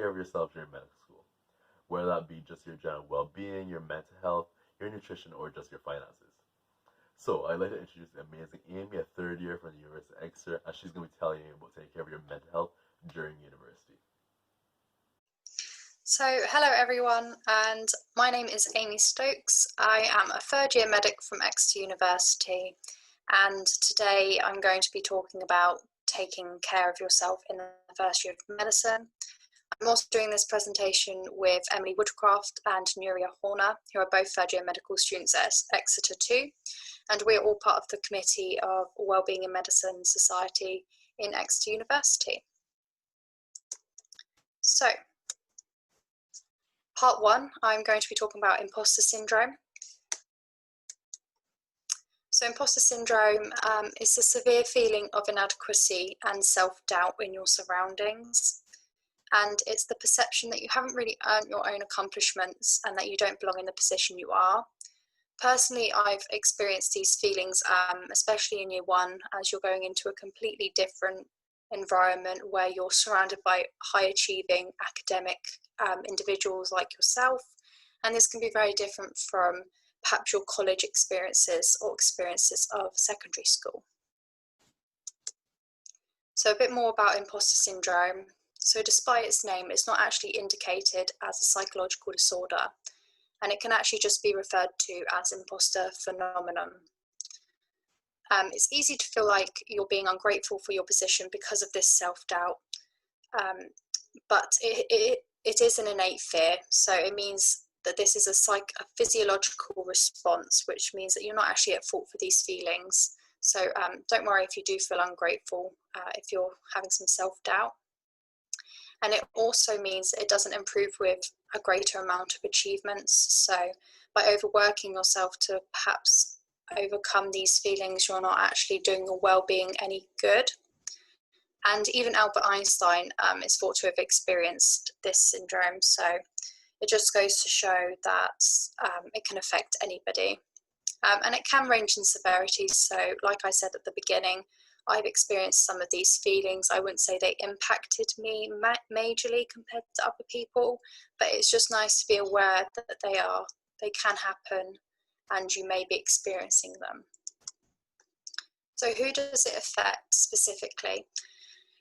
care of yourself during medical school, whether that be just your general well-being, your mental health, your nutrition, or just your finances. So I'd like to introduce the amazing Amy, a third year from the University of Exeter, and she's going to be telling you about taking care of your mental health during university. So, hello everyone, and my name is Amy Stokes. I am a third year medic from Exeter University, and today I'm going to be talking about taking care of yourself in the first year of medicine. I'm also doing this presentation with Emily Woodcraft and Nuria Horner, who are both third year medical students at Exeter too, and we're all part of the Committee of Wellbeing in Medicine Society in Exeter University. So, part one, I'm going to be talking about imposter syndrome. So imposter syndrome is a severe feeling of inadequacy and self-doubt in your surroundings. And it's the perception that you haven't really earned your own accomplishments and that you don't belong in the position you are. Personally, I've experienced these feelings, especially in year one, as you're going into a completely different environment where you're surrounded by high-achieving academic individuals like yourself, and this can be very different from perhaps your college experiences or experiences of secondary school. So a bit more about imposter syndrome. So despite its name, it's not actually indicated as a psychological disorder, and it can actually just be referred to as imposter phenomenon. It's easy to feel like you're being ungrateful for your position because of this self-doubt, but it is an innate fear. So it means that this is a physiological response, which means that you're not actually at fault for these feelings. So don't worry if you do feel ungrateful, if you're having some self-doubt. And it also means that it doesn't improve with a greater amount of achievements. So by overworking yourself to perhaps overcome these feelings, you're not actually doing your well-being any good. And even Albert Einstein is thought to have experienced this syndrome. So it just goes to show that it can affect anybody. And it can range in severity. So like I said at the beginning, I've experienced some of these feelings. I wouldn't say they impacted me majorly compared to other people, but it's just nice to be aware that they can happen and you may be experiencing them. So who does it affect specifically?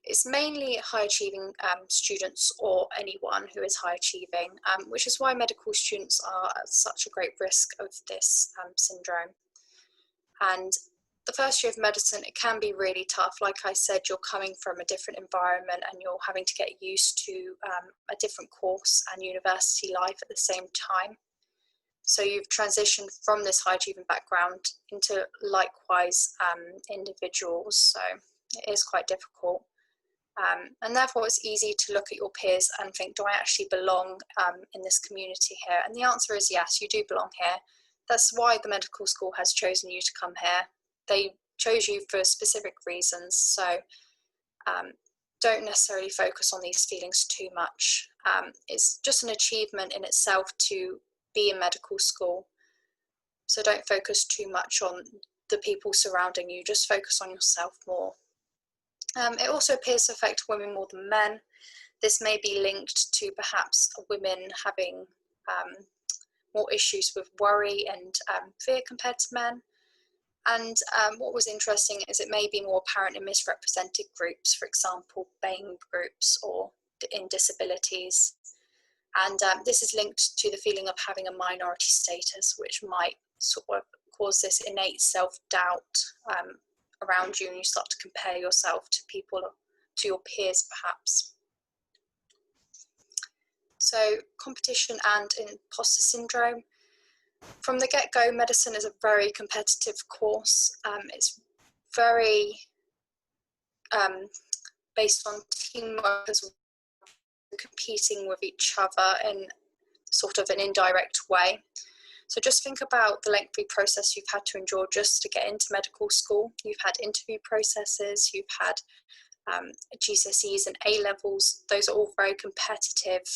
It's mainly high achieving students or anyone who is high achieving, which is why medical students are at such a great risk of this syndrome. And the first year of medicine, it can be really tough. Like I said, you're coming from a different environment and you're having to get used to a different course and university life at the same time. So you've transitioned from this high achieving background into likewise individuals. So it is quite difficult. And therefore it's easy to look at your peers and think, do I actually belong in this community here? And the answer is yes, you do belong here. That's why the medical school has chosen you to come here. They chose you for specific reasons, so don't necessarily focus on these feelings too much. It's just an achievement in itself to be in medical school, so don't focus too much on the people surrounding you, just focus on yourself more. It also appears to affect women more than men. This may be linked to perhaps women having more issues with worry and fear compared to men. And what was interesting is it may be more apparent in misrepresented groups, for example, BAME groups or in disabilities. And this is linked to the feeling of having a minority status, which might sort of cause this innate self-doubt around you, and you start to compare yourself to people, to your peers perhaps. So competition and imposter syndrome. From the get-go, medicine is a very competitive course. It's very based on teamwork as well, competing with each other in sort of an indirect way. So just think about the lengthy process you've had to endure just to get into medical school. You've had interview processes, you've had GCSEs and A-levels. Those are all very competitive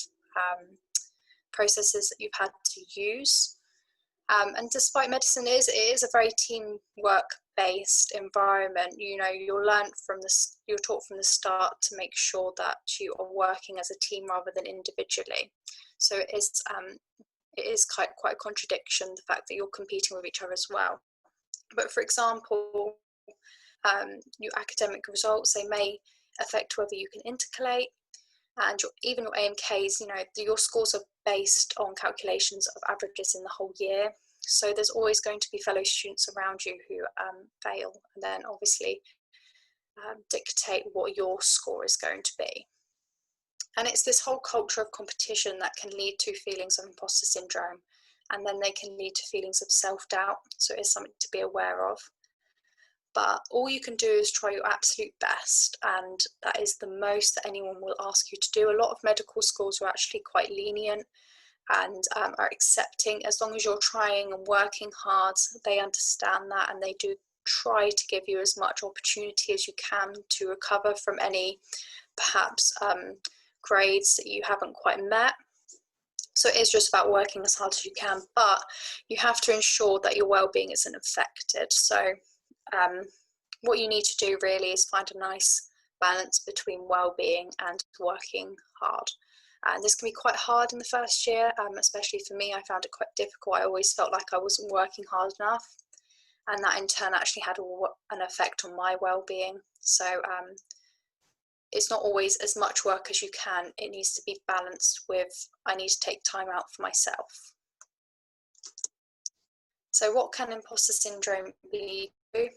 processes that you've had to use. And despite medicine it is a very teamwork based environment, you know, you're taught from the start to make sure that you are working as a team rather than individually. So it is quite a contradiction, the fact that you're competing with each other as well. But for example, your academic results, they may affect whether you can intercalate, and even your AMKs, you know, your scores are based on calculations of averages in the whole year. So there's always going to be fellow students around you who fail, and then obviously dictate what your score is going to be. And it's this whole culture of competition that can lead to feelings of imposter syndrome, and then they can lead to feelings of self-doubt. So it is something to be aware of. But all you can do is try your absolute best, and that is the most that anyone will ask you to do. A lot of medical schools are actually quite lenient and are accepting. As long as you're trying and working hard, they understand that, and they do try to give you as much opportunity as you can to recover from any perhaps grades that you haven't quite met. So it is just about working as hard as you can, but you have to ensure that your well-being isn't affected. So what you need to do really is find a nice balance between well-being and working hard. And this can be quite hard in the first year, especially for me. I found it quite difficult. I always felt like I wasn't working hard enough, and that in turn actually had an effect on my well-being. So it's not always as much work as you can. It needs to be balanced with, I need to take time out for myself. So what can imposter syndrome lead to?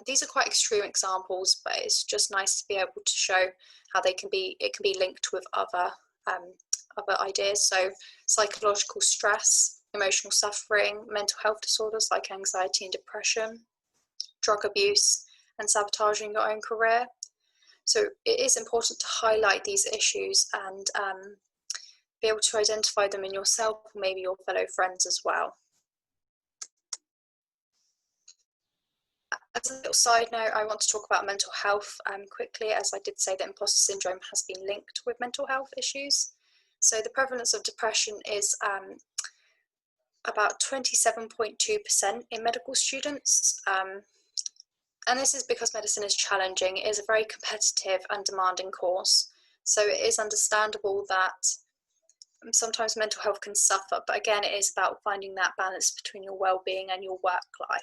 These are quite extreme examples, but it's just nice to be able to show how it can be linked with other ideas. So psychological stress, emotional suffering, mental health disorders like anxiety and depression, drug abuse, and sabotaging your own career. So it is important to highlight these issues and be able to identify them in yourself, or maybe your fellow friends as well. As a little side note, I want to talk about mental health quickly, as I did say that imposter syndrome has been linked with mental health issues. So the prevalence of depression is about 27.2% in medical students. And this is because medicine is challenging. It is a very competitive and demanding course. So it is understandable that sometimes mental health can suffer, but again, it is about finding that balance between your well-being and your work life.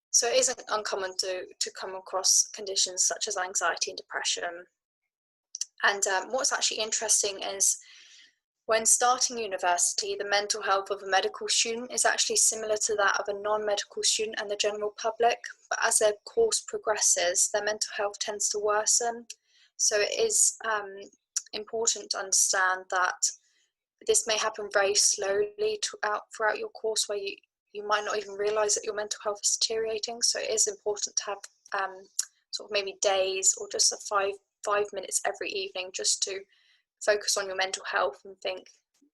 So it isn't uncommon to come across conditions such as anxiety and depression. And what's actually interesting is when starting university, the mental health of a medical student is actually similar to that of a non-medical student and the general public. But as their course progresses, their mental health tends to worsen. So it is important to understand that this may happen very slowly throughout your course, where you might not even realise that your mental health is deteriorating. So it is important to have sort of maybe days or just a five minutes every evening just to focus on your mental health and think,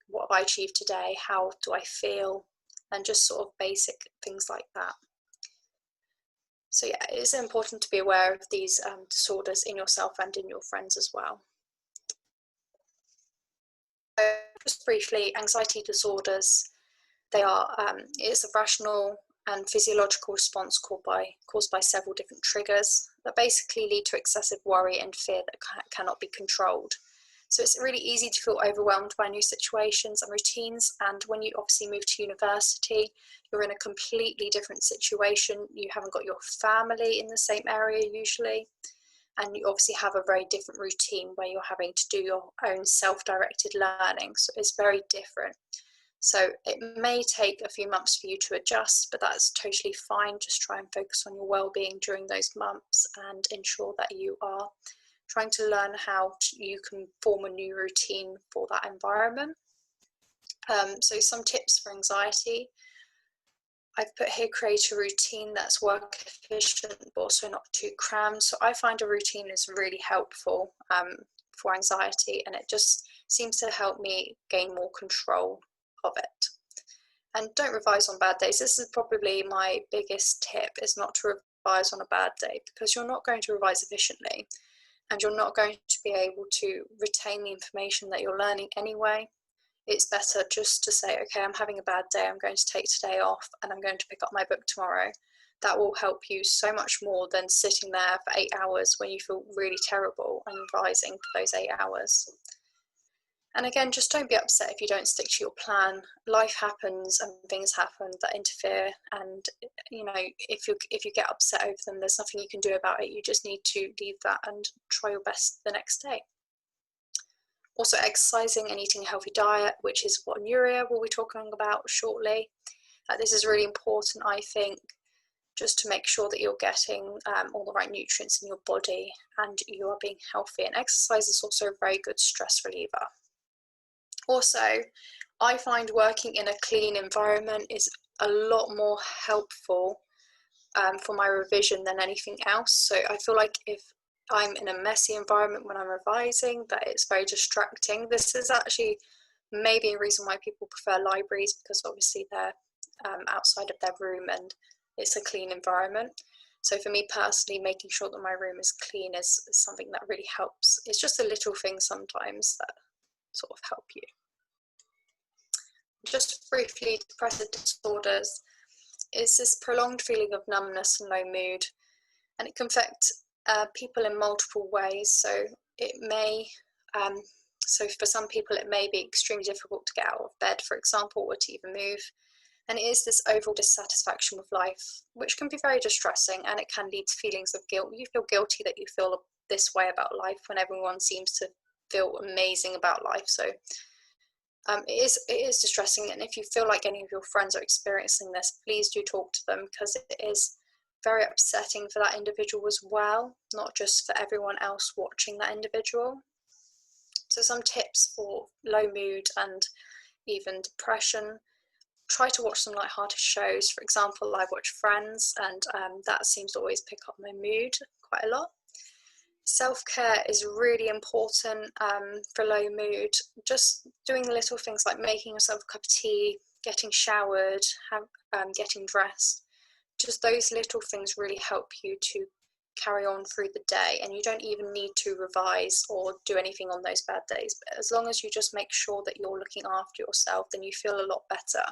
what have I achieved today? How do I feel? And just sort of basic things like that. So yeah, it is important to be aware of these disorders in yourself and in your friends as well. So just briefly, anxiety disorders, they are, it's a rational and physiological response caused by several different triggers that basically lead to excessive worry and fear that cannot be controlled. So it's really easy to feel overwhelmed by new situations and routines. And when you obviously move to university, you're in a completely different situation. You haven't got your family in the same area usually. And you obviously have a very different routine where you're having to do your own self-directed learning. So it's very different. So it may take a few months for you to adjust, but that's totally fine. Just try and focus on your well-being during those months and ensure that you are trying to learn how you can form a new routine for that environment. So some tips for anxiety. I've put here, create a routine that's work efficient but also not too crammed. So I find a routine is really helpful for anxiety, and it just seems to help me gain more control of it. And don't revise on bad days. This is probably my biggest tip, is not to revise on a bad day, because you're not going to revise efficiently. And you're not going to be able to retain the information that you're learning anyway. It's better just to say, okay, I'm having a bad day, I'm going to take today off and I'm going to pick up my book tomorrow, that will help you so much more than sitting there for 8 hours when you feel really terrible and revising for those 8 hours. And again, just don't be upset if you don't stick to your plan. Life happens and things happen that interfere, and if you get upset over them, there's nothing you can do about it. You just need to leave that and try your best the next day. Also, exercising and eating a healthy diet, which is what Nuria will be talking about shortly. This is really important, I think, just to make sure that you're getting all the right nutrients in your body and you are being healthy. And exercise is also a very good stress reliever. Also, I find working in a clean environment is a lot more helpful for my revision than anything else. So I feel like if I'm in a messy environment when I'm revising, that it's very distracting. This is actually maybe a reason why people prefer libraries, because obviously they're outside of their room and it's a clean environment. So for me personally, making sure that my room is clean is something that really helps. It's just a little thing sometimes that sort of help you. Just briefly, depressive disorders is this prolonged feeling of numbness and low mood, and it can affect people in multiple ways. So it may, so for some people it may be extremely difficult to get out of bed, for example, or to even move. And it is this overall dissatisfaction with life, which can be very distressing, and it can lead to feelings of guilt. You feel guilty that you feel this way about life when everyone seems to feel amazing about life. So it is distressing, and if you feel like any of your friends are experiencing this, please do talk to them, because it is very upsetting for that individual as well, not just for everyone else watching that individual. So some tips for low mood and even depression: try to watch some light-hearted shows. For example, I watch Friends, and that seems to always pick up my mood quite a lot. Self-care is really important for low mood. Just doing the little things like making yourself a cup of tea, getting showered, getting dressed. Just those little things really help you to carry on through the day, and you don't even need to revise or do anything on those bad days. But as long as you just make sure that you're looking after yourself, then you feel a lot better.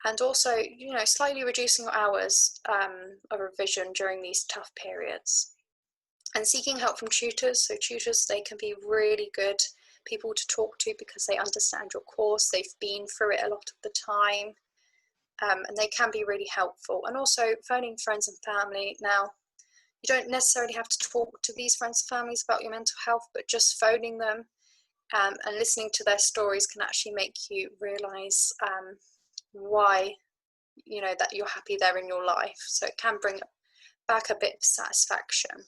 And also, slightly reducing your hours of revision during these tough periods. And seeking help from tutors. So tutors, they can be really good people to talk to because they understand your course, they've been through it a lot of the time, and they can be really helpful. And also phoning friends and family. Now, you don't necessarily have to talk to these friends and families about your mental health, but just phoning them and listening to their stories can actually make you realise why, that you're happy there in your life. So it can bring back a bit of satisfaction.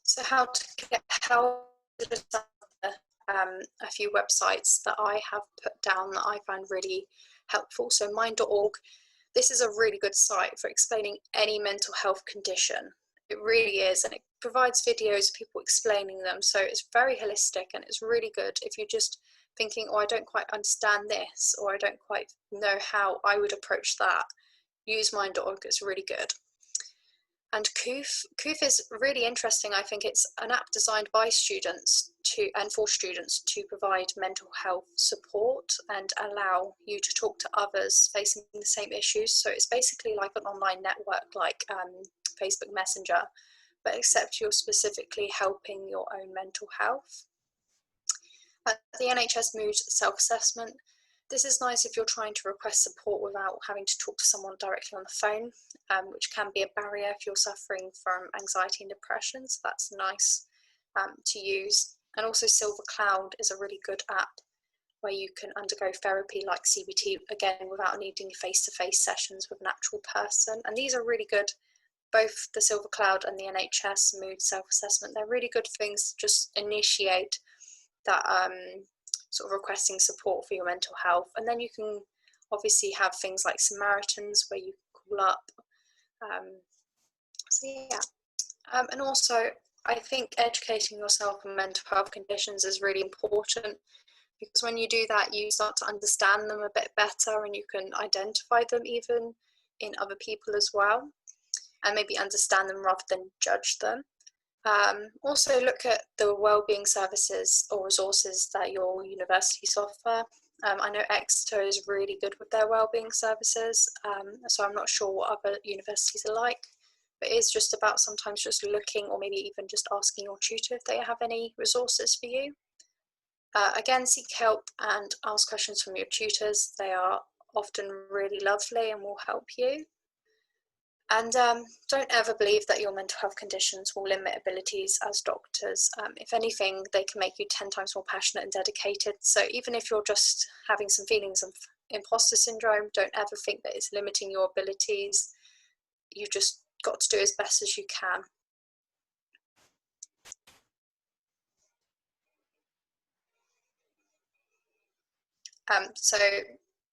So how to get help? A few websites that I have put down that I find really helpful. So Mind.org, this is a really good site for explaining any mental health condition. It really is, and it provides videos of people explaining them. So it's very holistic, and it's really good if you're just thinking, oh, I don't quite understand this, or I don't quite know how I would approach that. Use Mind.org, it's really good. And Koof is really interesting. I think it's an app designed by students for students to provide mental health support and allow you to talk to others facing the same issues. So it's basically like an online network, like Facebook Messenger, but except you're specifically helping your own mental health. The NHS Mood self-assessment. This is nice if you're trying to request support without having to talk to someone directly on the phone, which can be a barrier if you're suffering from anxiety and depression. So that's nice to use. And also Silver Cloud is a really good app where you can undergo therapy like CBT, again, without needing face-to-face sessions with an actual person. And these are really good, both the Silver Cloud and the NHS Mood self-assessment. They're really good things to just initiate that sort of requesting support for your mental health. And then you can obviously have things like Samaritans where you call up. And also I think educating yourself on mental health conditions is really important, because when you do that, you start to understand them a bit better, and you can identify them even in other people as well, and maybe understand them rather than judge them. Also look at the wellbeing services or resources that your universities offer. I know Exeter is really good with their wellbeing services, so I'm not sure what other universities are like, but it's just about sometimes just looking, or maybe even just asking your tutor if they have any resources for you. Again, seek help and ask questions from your tutors. They are often really lovely and will help you. And don't ever believe that your mental health conditions will limit abilities as doctors. If anything, they can make you 10 times more passionate and dedicated. So even if you're just having some feelings of imposter syndrome, don't ever think that it's limiting your abilities. You've just got to do as best as you can. So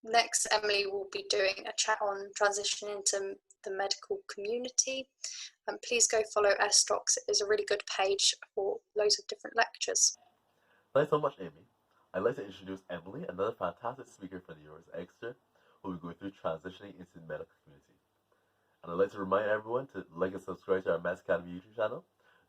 next, Emily will be doing a chat on transitioning into the medical community. Please go follow S-Docs. It is a really good page for loads of different lectures. Thanks so much, Amy. I'd like to introduce Emily, another fantastic speaker from the University of Exeter, who will go through transitioning into the medical community. And I'd like to remind everyone to like and subscribe to our Medics.Academy YouTube channel,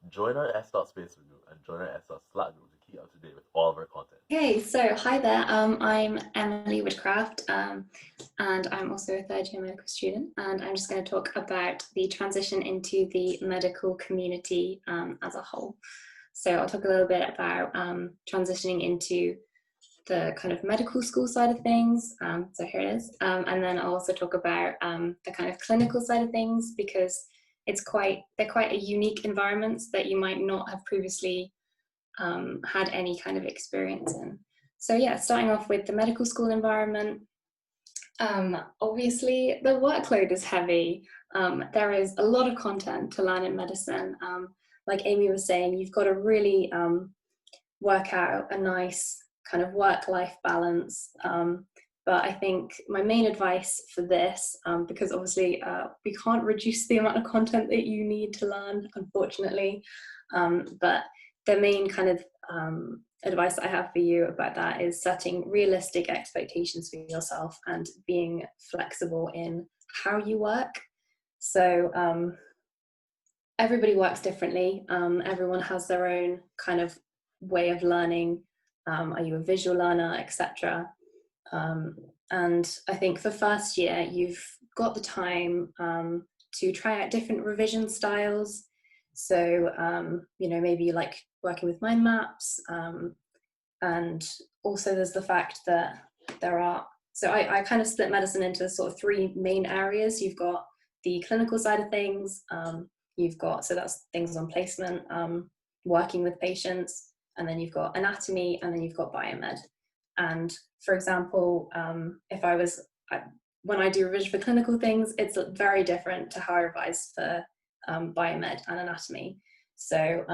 join our S-Docs Facebook group, and join our S-Docs Slack group to keep up to date with all of our content. Okay, so hi there, I'm Emily Woodcraft, and I'm also a third-year medical student, and I'm just going to talk about the transition into the medical community as a whole. So I'll talk a little bit about transitioning into the kind of medical school side of things, so here it is, and then I'll also talk about the kind of clinical side of things, because they're quite a unique environments that you might not have previously had any kind of experience in. So yeah, starting off with the medical school environment, obviously the workload is heavy. There is a lot of content to learn in medicine. Like Amy was saying, you've got to really work out a nice kind of work-life balance. But I think my main advice for this, because obviously we can't reduce the amount of content that you need to learn, unfortunately, but the main kind of advice I have for you about that is setting realistic expectations for yourself and being flexible in how you work. So everybody works differently. Everyone has their own kind of way of learning. Are you a visual learner, etc. And I think for first year, you've got the time to try out different revision styles. So, maybe you like working with mind maps, and also there's the fact that I kind of split medicine into sort of three main areas. You've got the clinical side of things, so that's things on placement, working with patients, and then you've got anatomy, and then you've got biomed. And for example, when I do revision for clinical things, it's very different to how I revise for biomed and anatomy. So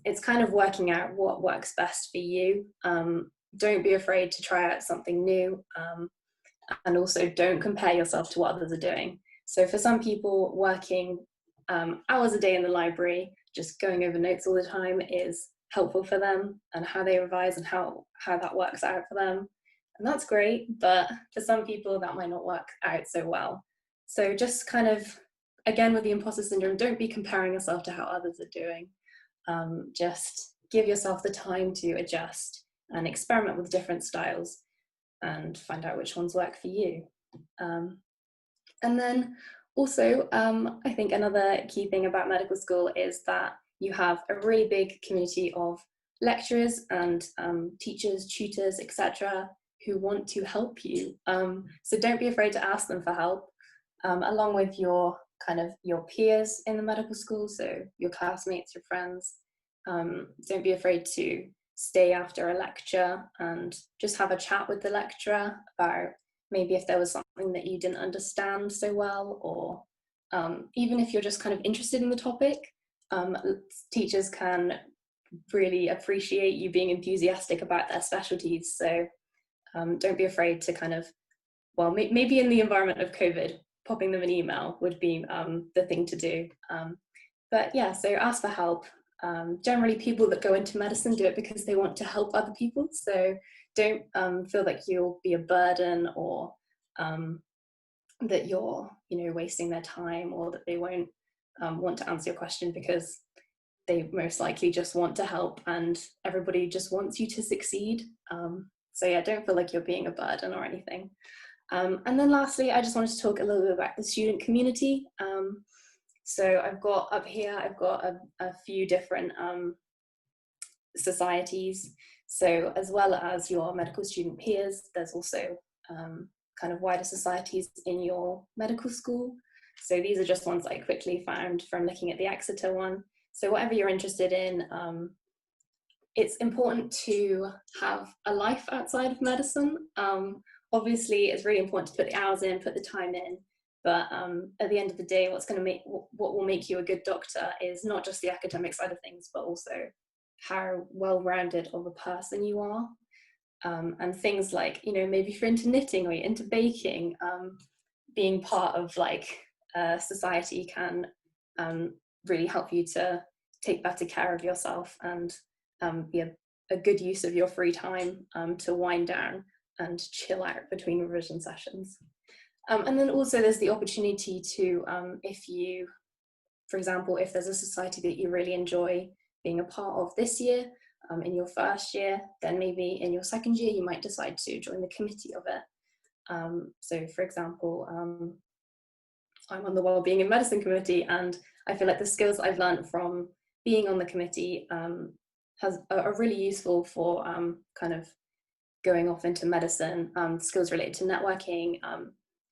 it's kind of working out what works best for you. Don't be afraid to try out something new, and also don't compare yourself to what others are doing. So for some people, working hours a day in the library, just going over notes all the time is helpful for them, and how they revise and how that works out for them. And that's great, but for some people that might not work out so well. So just kind of, again, with the imposter syndrome, don't be comparing yourself to how others are doing. Just give yourself the time to adjust and experiment with different styles and find out which ones work for you. And then also, I think another key thing about medical school is that you have a really big community of lecturers and teachers, tutors, etc., who want to help you. So don't be afraid to ask them for help, along with your peers in the medical school, so your classmates, your friends. Don't be afraid to stay after a lecture and just have a chat with the lecturer about maybe if there was something that you didn't understand so well, or even if you're just kind of interested in the topic. Teachers can really appreciate you being enthusiastic about their specialties. So don't be afraid to maybe in the environment of COVID, popping them an email would be the thing to do. But yeah, so ask for help. Generally, people that go into medicine do it because they want to help other people. So don't feel like you'll be a burden, or that you're wasting their time, or that they won't want to answer your question, because they most likely just want to help, and everybody just wants you to succeed. So yeah, don't feel like you're being a burden or anything. And then lastly, I just wanted to talk a little bit about the student community. So I've got up here, I've got a few different societies. So as well as your medical student peers, there's also kind of wider societies in your medical school. So these are just ones I quickly found from looking at the Exeter one. So whatever you're interested in, it's important to have a life outside of medicine. Obviously, it's really important to put the hours in, put the time in, but at the end of the day, what will make you a good doctor is not just the academic side of things, but also how well-rounded of a person you are. And things like, you know, maybe if you're into knitting or you're into baking, being part of like society can really help you to take better care of yourself and be a good use of your free time to wind down and chill out between revision sessions. And then also there's the opportunity to, if you, for example, if there's a society that you really enjoy being a part of this year, in your first year, then maybe in your second year, you might decide to join the committee of it. So for example, I'm on the Wellbeing in Medicine committee, and I feel like the skills I've learned from being on the committee are really useful for kind of going off into medicine, skills related to networking,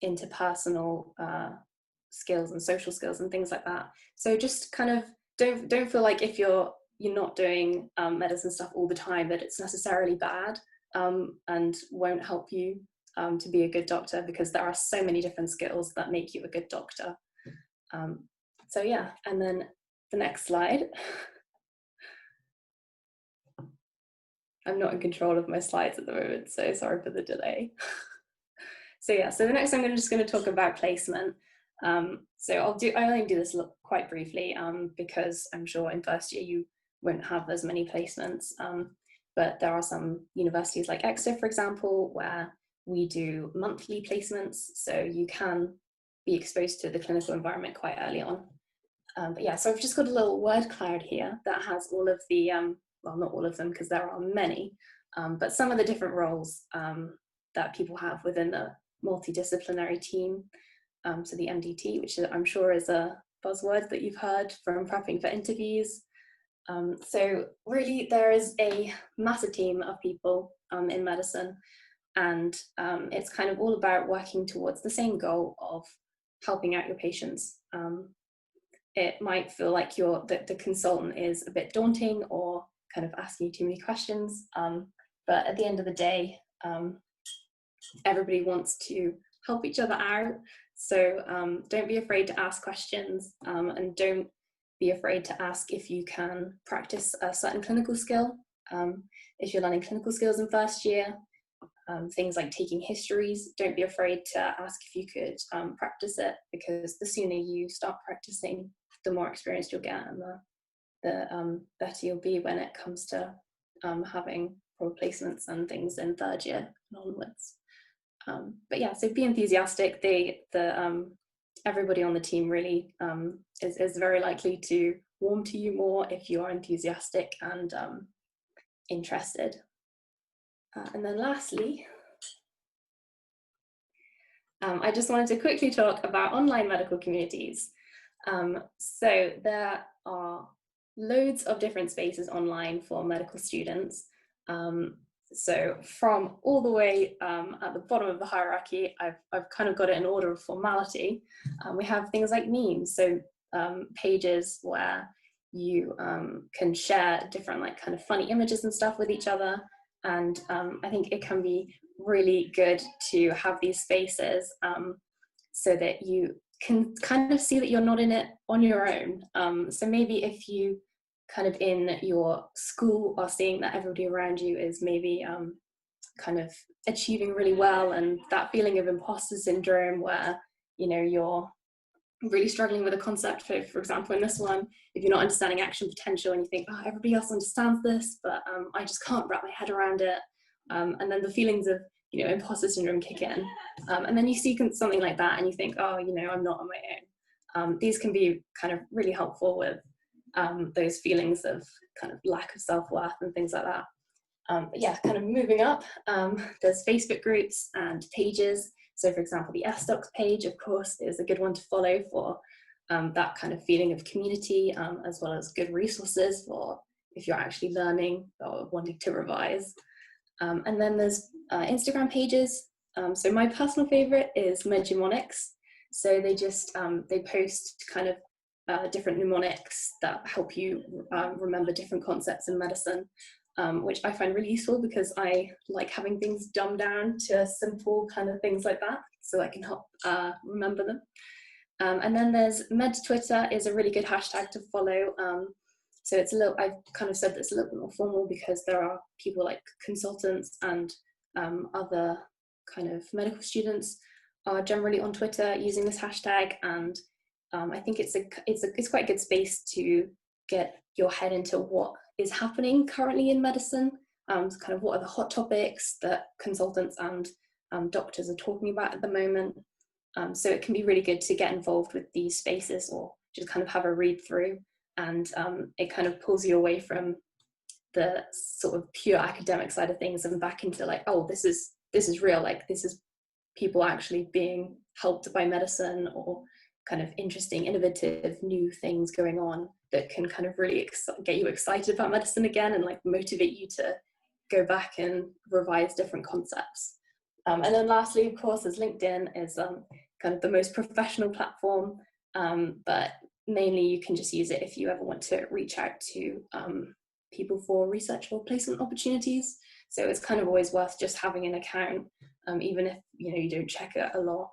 interpersonal skills and social skills and things like that. So just kind of don't feel like if you're not doing medicine stuff all the time that it's necessarily bad and won't help you to be a good doctor, because there are so many different skills that make you a good doctor. So yeah, and then the next slide. I'm not in control of my slides at the moment, so sorry for the delay. So yeah, so the next I'm just going to talk about placement. So I only do this quite briefly because I'm sure in first year you won't have as many placements, but there are some universities like Exeter, for example, where we do monthly placements, so you can be exposed to the clinical environment quite early on. But yeah, so I've just got a little word cloud here that has all of the, well, not all of them because there are many, but some of the different roles that people have within the multidisciplinary team. So the MDT, which I'm sure is a buzzword that you've heard from prepping for interviews. So really there is a massive team of people in medicine, and it's kind of all about working towards the same goal of helping out your patients. It might feel like the consultant is a bit daunting or kind of asking you too many questions, but at the end of the day, everybody wants to help each other out. So don't be afraid to ask questions, and don't be afraid to ask if you can practice a certain clinical skill. If you're learning clinical skills in first year, things like taking histories, don't be afraid to ask if you could practice it, because the sooner you start practicing, the more experience you'll get, and the better you'll be when it comes to having proper placements and things in third year and onwards. But yeah, so be enthusiastic. Everybody on the team really is very likely to warm to you more if you are enthusiastic and interested. And then lastly, I just wanted to quickly talk about online medical communities. So there are loads of different spaces online for medical students. So from all the way at the bottom of the hierarchy, I've kind of got it in order of formality. We have things like memes, so pages where you can share different like kind of funny images and stuff with each other. And I think it can be really good to have these spaces so that you can kind of see that you're not in it on your own. So maybe if you kind of in your school are seeing that everybody around you is maybe kind of achieving really well, and that feeling of imposter syndrome where, you know, you're really struggling with a concept, for example in this one, if you're not understanding action potential and you think, oh, everybody else understands this, but I just can't wrap my head around it, and then the feelings of, you know, imposter syndrome kick in, and then you see something like that and you think, oh, you know, I'm not on my own. These can be kind of really helpful with those feelings of kind of lack of self-worth and things like that. But yeah, kind of moving up, there's Facebook groups and pages. So for example, the SDocs page, of course, is a good one to follow for that kind of feeling of community, as well as good resources for if you're actually learning or wanting to revise. And then there's Instagram pages. So my personal favorite is Mnemonics. So they just, they post kind of different mnemonics that help you remember different concepts in medicine, which I find really useful because I like having things dumbed down to simple kind of things like that, so I can help remember them. And then there's Med Twitter is a really good hashtag to follow. So it's a little, I've kind of said this a little bit more formal because there are people like consultants and other kind of medical students are generally on Twitter using this hashtag, and I think it's quite a good space to get your head into what is happening currently in medicine, kind of what are the hot topics that consultants and doctors are talking about at the moment. So it can be really good to get involved with these spaces or just kind of have a read through, and it kind of pulls you away from the sort of pure academic side of things and back into like, oh, this is real, like this is people actually being helped by medicine, or kind of interesting, innovative, new things going on that can kind of really get you excited about medicine again and like motivate you to go back and revise different concepts. And then lastly, of course, is LinkedIn is kind of the most professional platform, but mainly you can just use it if you ever want to reach out to people for research or placement opportunities. So it's kind of always worth just having an account, even if you don't check it a lot.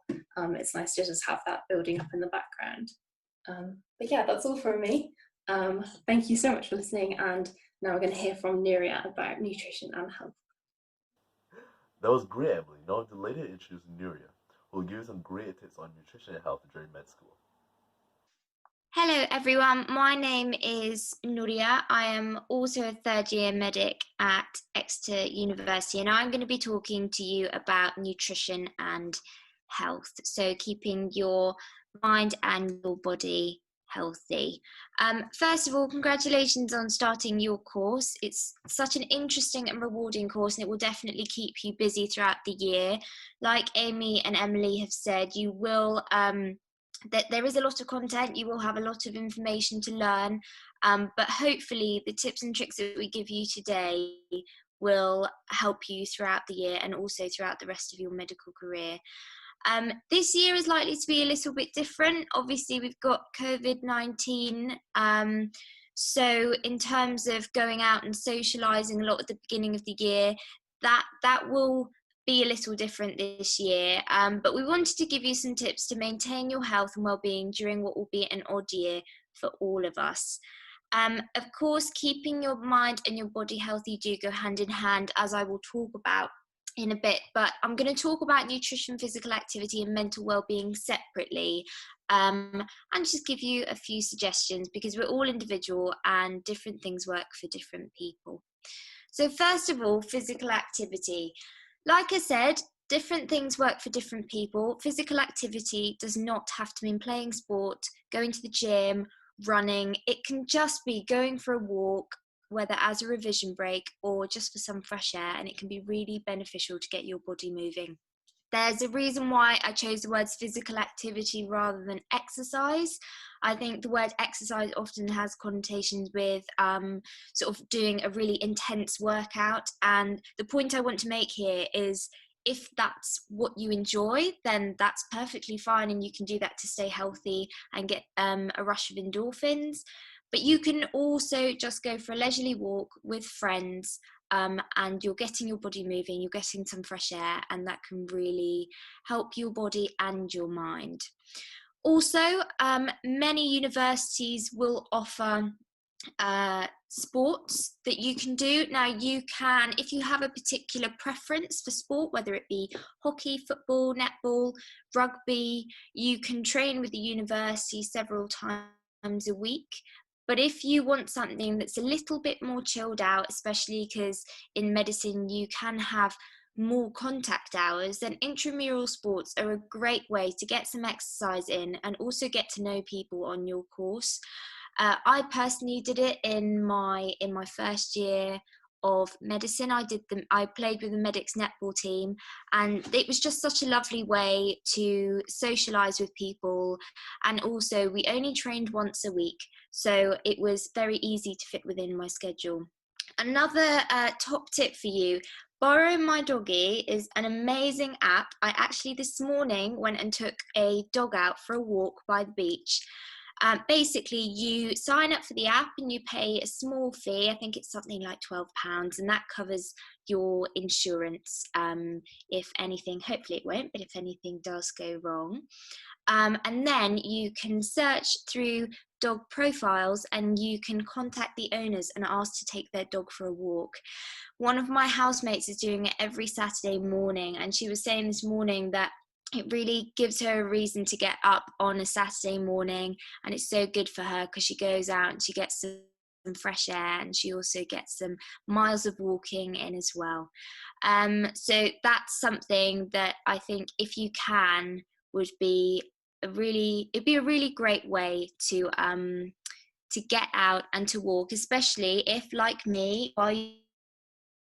It's nice to just have that building up in the background. But yeah, that's all from me. Thank you so much for listening, and now we're going to hear from Nuria about nutrition and health. That was great, Emily. Now I'm delighted to introduce Nuria, who will give you some great tips on nutrition and health during med school. Hello everyone, my name is Nuria. I am also a third year medic at Exeter University, and I'm going to be talking to you about nutrition and health. So keeping your mind and your body healthy. First of all, congratulations on starting your course. It's such an interesting and rewarding course, and it will definitely keep you busy throughout the year. Like Amy and Emily have said, you will that there is a lot of content, you will have a lot of information to learn, but hopefully the tips and tricks that we give you today will help you throughout the year and also throughout the rest of your medical career. This year is likely to be a little bit different. Obviously, we've got COVID-19, so in terms of going out and socialising a lot at the beginning of the year, that will be a little different this year, but we wanted to give you some tips to maintain your health and well-being during what will be an odd year for all of us. Of course, keeping your mind and your body healthy do go hand in hand, as I will talk about in a bit, but I'm going to talk about nutrition, physical activity and mental well-being separately, and just give you a few suggestions because we're all individual and different things work for different people. So first of all, physical activity. Like I said, different things work for different people. Physical activity does not have to mean playing sport, going to the gym, running. It can just be going for a walk, whether as a revision break or just for some fresh air, and it can be really beneficial to get your body moving. There's a reason why I chose the words physical activity rather than exercise. I think the word exercise often has connotations with sort of doing a really intense workout. And the point I want to make here is if that's what you enjoy, then that's perfectly fine. And you can do that to stay healthy and get a rush of endorphins. But you can also just go for a leisurely walk with friends, and you're getting your body moving, you're getting some fresh air, and that can really help your body and your mind. Also, many universities will offer sports that you can do. Now you can, if you have a particular preference for sport, whether it be hockey, football, netball, rugby, you can train with the university several times a week. But if you want something that's a little bit more chilled out, especially because in medicine you can have more contact hours, then intramural sports are a great way to get some exercise in and also get to know people on your course. I personally did it in my first year of medicine. I played with the Medics netball team, and it was just such a lovely way to socialise with people. And also, we only trained once a week, so it was very easy to fit within my schedule. Another top tip for you: Borrow My Doggy is an amazing app. I actually this morning went and took a dog out for a walk by the beach. Basically, you sign up for the app and you pay a small fee. I think it's something like £12, and that covers your insurance if anything, hopefully it won't, but if anything does go wrong. And then you can search through dog profiles and you can contact the owners and ask to take their dog for a walk. One of my housemates is doing it every Saturday morning, and she was saying this morning that it really gives her a reason to get up on a Saturday morning, and it's so good for her because she goes out and she gets some fresh air, and she also gets some miles of walking in as well. So that's something that I think, if you can, would be it'd be a really great way to get out and to walk, especially if, like me, while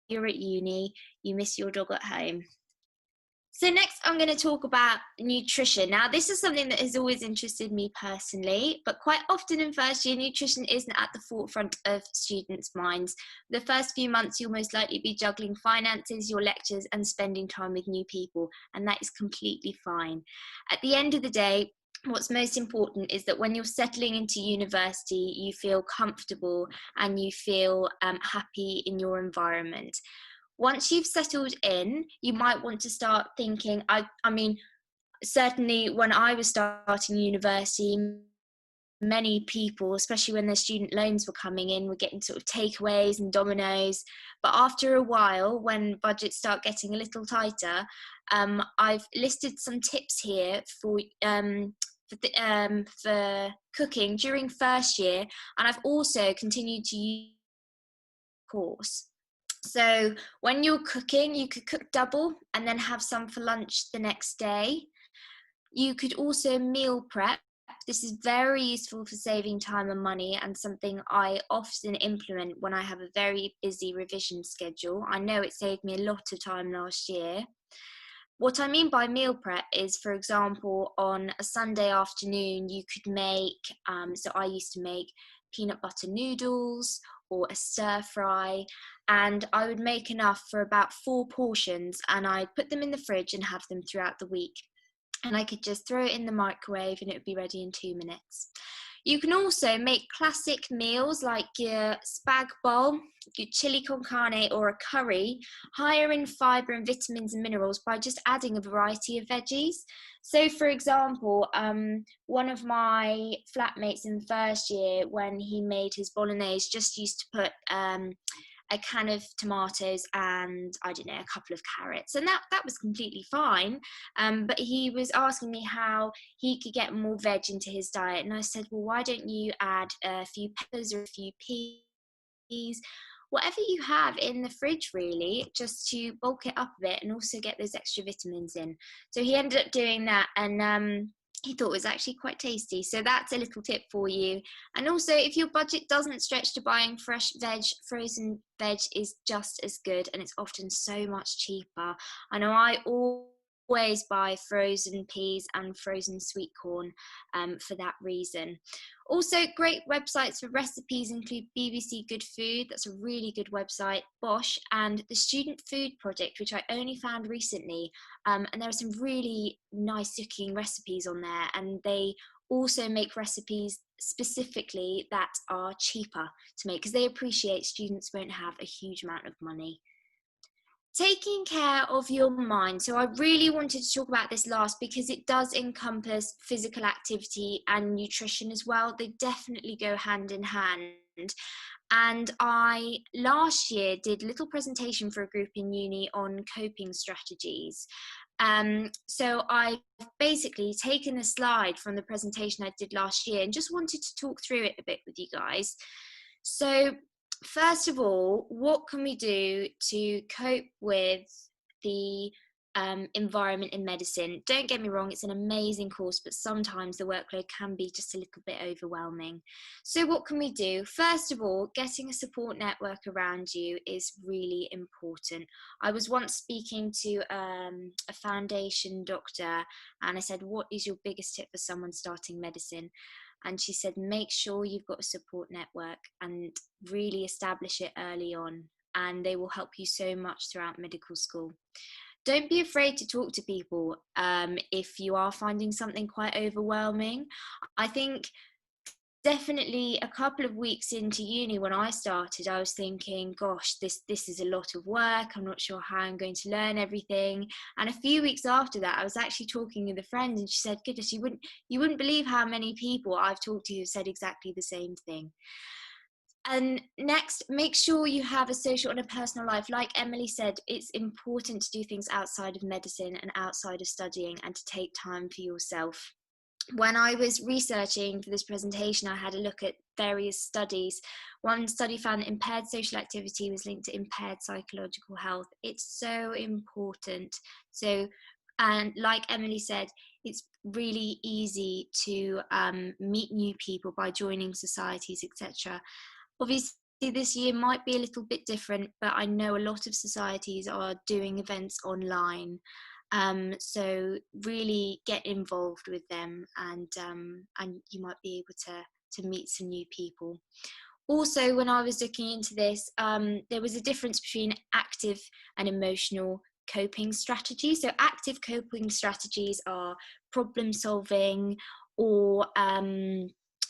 you're at uni, you miss your dog at home. So next I'm going to talk about nutrition. Now, this is something that has always interested me personally, but quite often in first year, nutrition isn't at the forefront of students' minds. The first few months, you'll most likely be juggling finances, your lectures, and spending time with new people, and that is completely fine. At the end of the day, what's most important is that when you're settling into university, you feel comfortable and you feel happy in your environment. Once you've settled in, you might want to start thinking, I mean, certainly when I was starting university, many people, especially when their student loans were coming in, were getting sort of takeaways and Dominoes. But after a while, when budgets start getting a little tighter, I've listed some tips here for cooking during first year, and I've also continued to use the course. So when you're cooking, you could cook double and then have some for lunch the next day. You could also meal prep. This is very useful for saving time and money, and something I often implement when I have a very busy revision schedule. I know it saved me a lot of time last year. What I mean by meal prep is, for example, on a Sunday afternoon, you could make, so I used to make peanut butter noodles or a stir fry, and I would make enough for about 4 portions, and I'd put them in the fridge and have them throughout the week. And I could just throw it in the microwave and it would be ready in 2 minutes. You can also make classic meals like your spag bowl, your chili con carne, or a curry, higher in fibre and vitamins and minerals by just adding a variety of veggies. So, for example, one of my flatmates in first year, when he made his bolognese, just used to put a can of tomatoes and, I don't know, a couple of carrots, and that was completely fine. But he was asking me how he could get more veg into his diet, and I said, well, why don't you add a few peppers or a few peas, whatever you have in the fridge, really, just to bulk it up a bit and also get those extra vitamins in. So he ended up doing that, and he thought it was actually quite tasty. So that's a little tip for you. And also, if your budget doesn't stretch to buying fresh veg, frozen veg is just as good, and it's often so much cheaper. I know I always buy frozen peas and frozen sweet corn for that reason. Also, great websites for recipes include BBC Good Food, that's a really good website, Bosch, and the Student Food Project, which I only found recently. And there are some really nice cooking recipes on there, and they also make recipes specifically that are cheaper to make because they appreciate students won't have a huge amount of money. Taking care of your mind. So I really wanted to talk about this last because it does encompass physical activity and nutrition as well. They definitely go hand in hand. And I last year did a little presentation for a group in uni on coping strategies. So I've basically taken a slide from the presentation I did last year and just wanted to talk through it a bit with you guys. So first of all, what can we do to cope with the environment in medicine. Don't get me wrong, it's an amazing course, but sometimes the workload can be just a little bit overwhelming. So what can we do? First of all, getting a support network around you is really important. I was once speaking to a foundation doctor, and I said, what is your biggest tip for someone starting medicine? And she said, make sure you've got a support network and really establish it early on, and they will help you so much throughout medical school. Don't be afraid to talk to people if you are finding something quite overwhelming. I think definitely a couple of weeks into uni when I started, I was thinking, gosh, this is a lot of work. I'm not sure how I'm going to learn everything. And a few weeks after that, I was actually talking with a friend, and she said, goodness, you wouldn't believe how many people I've talked to who said exactly the same thing. And next, make sure you have a social and a personal life. Like Emily said, it's important to do things outside of medicine and outside of studying, and to take time for yourself. When I was researching for this presentation, I had a look at various studies. One study found that impaired social activity was linked to impaired psychological health. It's so important. So, and like Emily said, it's really easy to meet new people by joining societies, etc. Obviously, this year might be a little bit different, but I know a lot of societies are doing events online. So really get involved with them, and you might be able to meet some new people. Also, when I was looking into this, there was a difference between active and emotional coping strategies. So active coping strategies are problem solving, or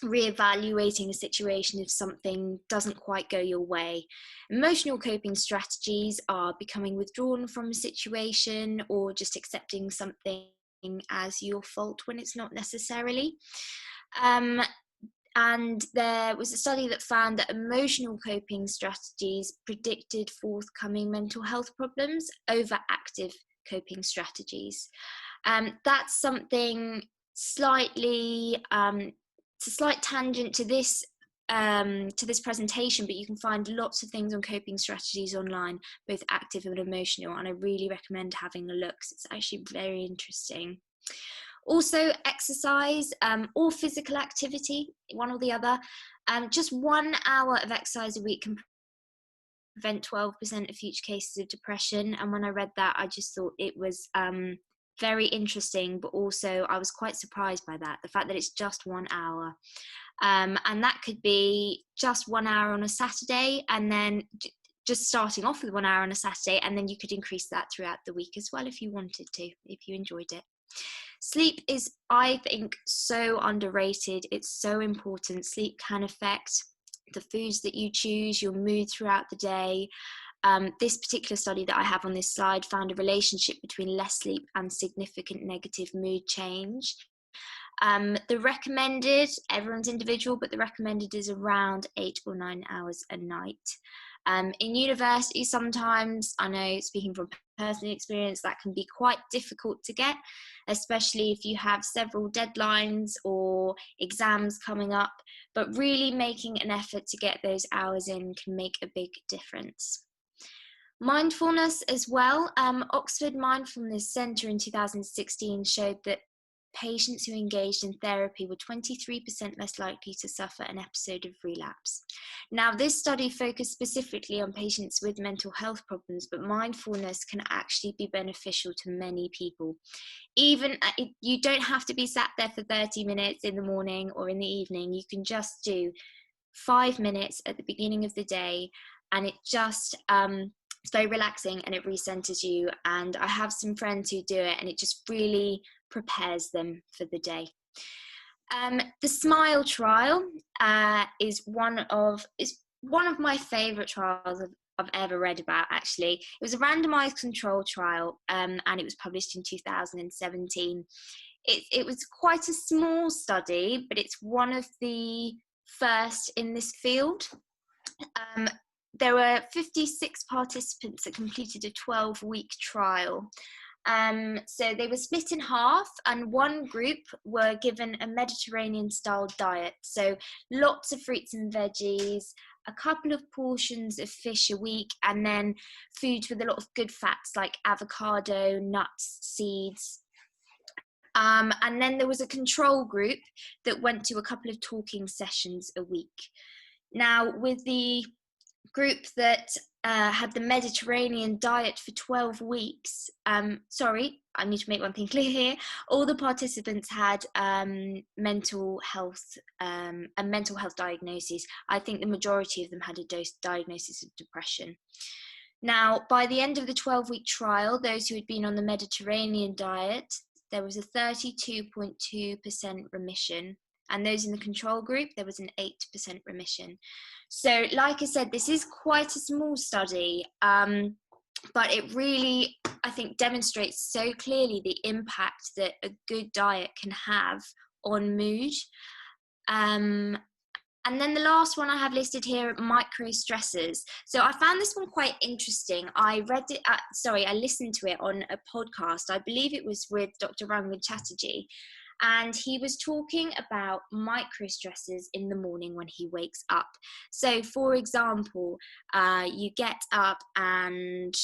reevaluating a situation if something doesn't quite go your way. Emotional coping strategies are becoming withdrawn from a situation, or just accepting something as your fault when it's not necessarily. And there was a study that found that emotional coping strategies predicted forthcoming mental health problems over active coping strategies. That's something slightly it's a slight tangent to this presentation, but you can find lots of things on coping strategies online, both active and emotional, and I really recommend having a look, because it's actually very interesting. Also, exercise or physical activity, one or the other. Just 1 hour of exercise a week can prevent 12% of future cases of depression. And when I read that, I just thought it was very interesting, but also I was quite surprised by that, the fact that it's just 1 hour. And that could be just 1 hour on a Saturday, and then just starting off with 1 hour on a Saturday, and then you could increase that throughout the week as well if you wanted to, if you enjoyed it. Sleep is, I think, so underrated. It's so important. Sleep can affect the foods that you choose, your mood throughout the day. This particular study that I have on this slide found a relationship between less sleep and significant negative mood change. The recommended, everyone's individual, but the recommended is around 8 or 9 hours a night. In university, sometimes, I know, speaking from personal experience, that can be quite difficult to get, especially if you have several deadlines or exams coming up, but really making an effort to get those hours in can make a big difference. Mindfulness as well. Oxford Mindfulness Centre in 2016 showed that patients who engaged in therapy were 23% less likely to suffer an episode of relapse. Now, this study focused specifically on patients with mental health problems, but mindfulness can actually be beneficial to many people. Even you don't have to be sat there for 30 minutes in the morning or in the evening. You can just do 5 minutes at the beginning of the day, and it just it's very relaxing and it recenters you. And I have some friends who do it, and it just really prepares them for the day. The SMILE trial is one of my favourite trials I've ever read about, actually. It was a randomised control trial, and it was published in 2017. It was quite a small study, but it's one of the first in this field. There were 56 participants that completed a 12-week trial. So they were split in half, and one group were given a Mediterranean-style diet. So lots of fruits and veggies, a couple of portions of fish a week, and then foods with a lot of good fats like avocado, nuts, seeds. And then there was a control group that went to a couple of talking sessions a week. Now, with the group that had the Mediterranean diet for 12 weeks, sorry, I need to make one thing clear here. All the participants had a mental health diagnosis. I think the majority of them had a diagnosis of depression. Now, by the end of the 12-week trial, those who had been on the Mediterranean diet, there was a 32.2% remission. And those in the control group, there was an 8% remission. So, like I said, this is quite a small study, but it really, I think, demonstrates so clearly the impact that a good diet can have on mood. And then the last one I have listed here, micro stressors. So I found this one quite interesting. I listened to it on a podcast. I believe it was with Dr. Rangan Chatterjee. And he was talking about micro stressors in the morning when he wakes up. So, for example, you get up and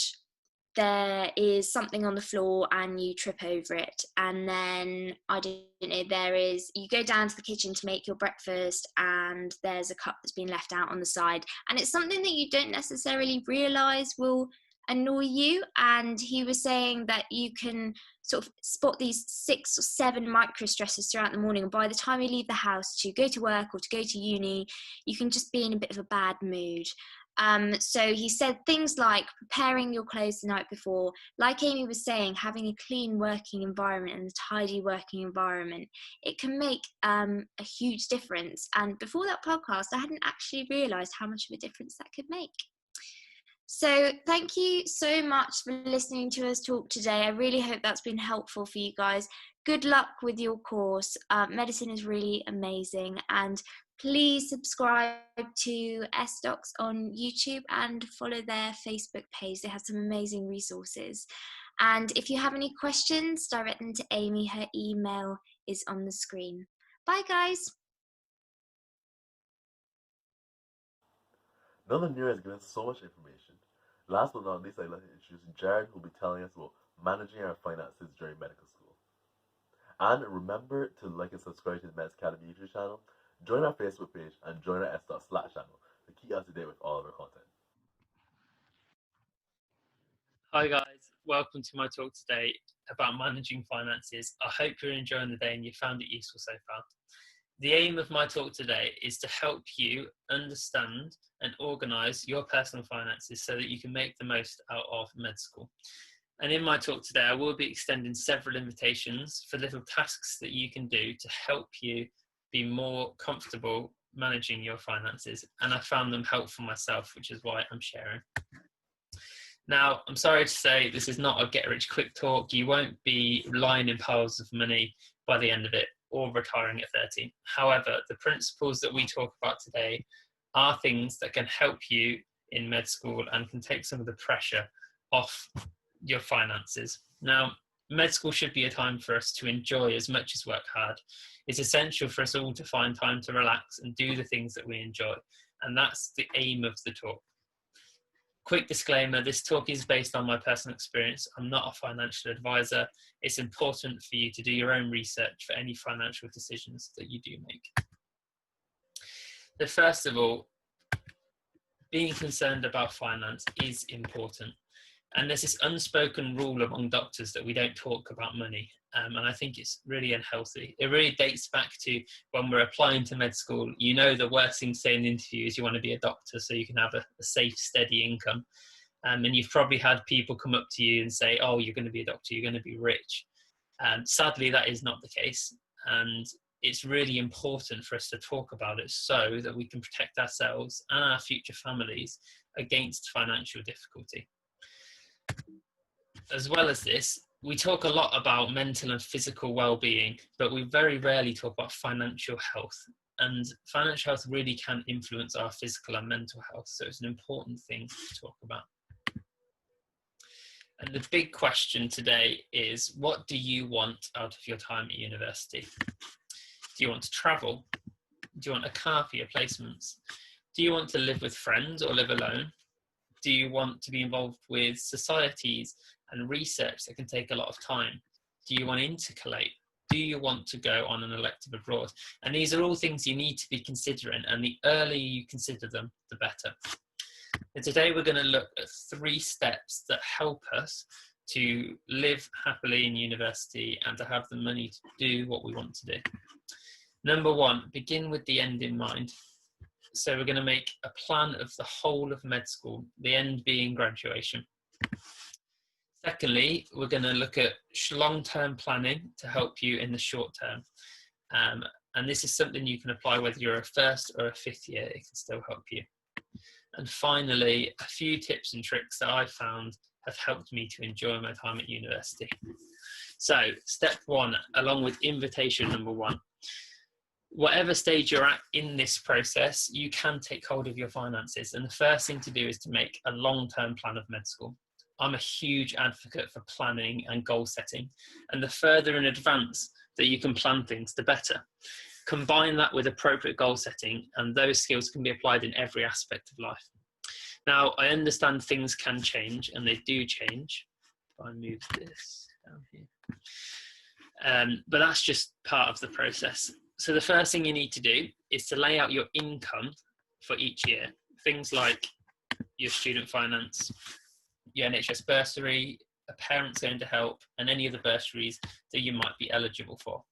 there is something on the floor and you trip over it, and then you go down to the kitchen to make your breakfast and there's a cup that's been left out on the side, and it's something that you don't necessarily realize will annoy you. And he was saying that you can sort of spot these 6 or 7 micro stressors throughout the morning, and by the time you leave the house to go to work or to go to uni, you can just be in a bit of a bad mood. So he said things like preparing your clothes the night before, like Amy was saying, having a clean working environment and a tidy working environment. It can make a huge difference. And before that podcast, I hadn't actually realised how much of a difference that could make. So thank you so much for listening to us talk today. I really hope that's been helpful for you guys. Good luck with your course. Medicine is really amazing, and please subscribe to SDocs on YouTube and follow their Facebook page. They have some amazing resources. And if you have any questions, direct them to Amy. Her email is on the screen. Bye, guys. Now that Nira has given us so much information, last but not least, I'd like to introduce Jared, who will be telling us about managing our finances during medical school. And remember to like and subscribe to the Medics.Academy YouTube channel, join our Facebook page, and join our S.Slack channel to keep up to date with all of our content. Hi guys, welcome to my talk today about managing finances. I hope you're enjoying the day and you found it useful so far. The aim of my talk today is to help you understand and organise your personal finances so that you can make the most out of med school. And in my talk today, I will be extending several invitations for little tasks that you can do to help you be more comfortable managing your finances. And I found them helpful myself, which is why I'm sharing. Now, I'm sorry to say this is not a get-rich-quick talk. You won't be lying in piles of money by the end of it, or retiring at 30. However, the principles that we talk about today are things that can help you in med school and can take some of the pressure off your finances. Now, med school should be a time for us to enjoy as much as work hard. It's essential for us all to find time to relax and do the things that we enjoy. And that's the aim of the talk. Quick disclaimer, this talk is based on my personal experience. I'm not a financial advisor. It's important for you to do your own research for any financial decisions that you do make. So first of all, being concerned about finance is important. And there's this unspoken rule among doctors that we don't talk about money. And I think it's really unhealthy. It really dates back to when we're applying to med school. You know, the worst thing to say in an interview is you want to be a doctor so you can have a safe, steady income. And you've probably had people come up to you and say, oh, you're going to be a doctor, you're going to be rich. Sadly, that is not the case. And it's really important for us to talk about it so that we can protect ourselves and our future families against financial difficulty. As well as this, we talk a lot about mental and physical well-being, but we very rarely talk about financial health. And financial health really can influence our physical and mental health, so it's an important thing to talk about. And the big question today is, what do you want out of your time at university? Do you want to travel? Do you want a car for your placements? Do you want to live with friends or live alone? Do you want to be involved with societies and research that can take a lot of time? Do you want to intercalate? Do you want to go on an elective abroad? And these are all things you need to be considering, and the earlier you consider them, the better. And today we're going to look at 3 steps that help us to live happily in university and to have the money to do what we want to do. Number 1, begin with the end in mind. So we're going to make a plan of the whole of med school, the end being graduation. Secondly, we're going to look at long-term planning to help you in the short term. And this is something you can apply whether you're a 1st or a 5th year, it can still help you. And finally, a few tips and tricks that I've found have helped me to enjoy my time at university. So step 1, along with invitation number 1. Whatever stage you're at in this process, you can take hold of your finances. And the first thing to do is to make a long-term plan of med school. I'm a huge advocate for planning and goal setting. And the further in advance that you can plan things, the better. Combine that with appropriate goal setting, and those skills can be applied in every aspect of life. Now, I understand things can change, and they do change. If I move this down here. But that's just part of the process. So the first thing you need to do is to lay out your income for each year. Things like your student finance, your NHS Bursary, a parent's going to help, and any other bursaries that you might be eligible for.